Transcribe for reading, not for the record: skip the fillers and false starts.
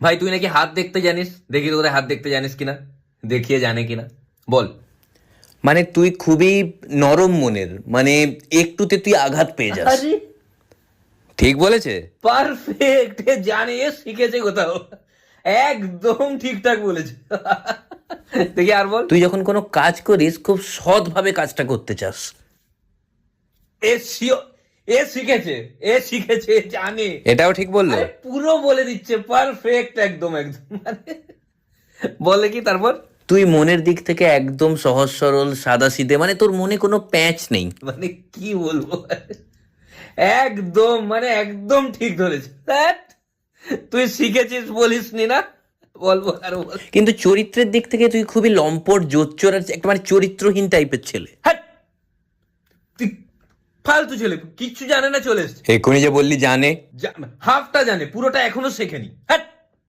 ভাই তুই নাকি হাত দেখতে জানিস, দেখি তোদের হাত দেখতে জানিস কিনা, দেখিয়ে জানে কিনা বল। মানে তুই খুবই নরম মনের, মানে একটুতে তুই আঘাত পেয়ে যাস। আরে ঠিক বলেছে? পারফেক্ট, জানে, এ শিখেছে কোথাও, একদম ঠিকঠাক বলেছে। দেখি আর বল। তুই যখন কোনো কাজ করিস খুব সৎভাবে কাজটা করতে চাস। এ শিও- এ শিখেছে, এ শিখেছে, জানে। এটাও ঠিক বললো? আরে পুরো বলে দিচ্ছে, পারফেক্ট, একদম একদম, মানে বলে কি তারপর? তুই মনের দিক থেকে একদম সহজ সরল সাদাসিধে, মানে তোর মনে কোনো প্যাঁচ নেই। মানে কি বলবো, একদম মানে একদম ঠিক ধরেছে। ধ্যাৎ, তুই শিখেছিস বলিস নি না, বলবো আর বল। কিন্তু চরিত্রের দিক থেকে তুই খুবই লম্পট, জোচ্চোর আর একটা মানে চরিত্রহীন টাইপের ছেলে। হ্যাঁ, তুই ফালতু ছেলে, কিচ্ছু জানে না, চলে এসছে। এক্ষুনি যে বললি জানে। হাফটা জানে, পুরোটা এখনো শেখেনি। হ্যাঁ,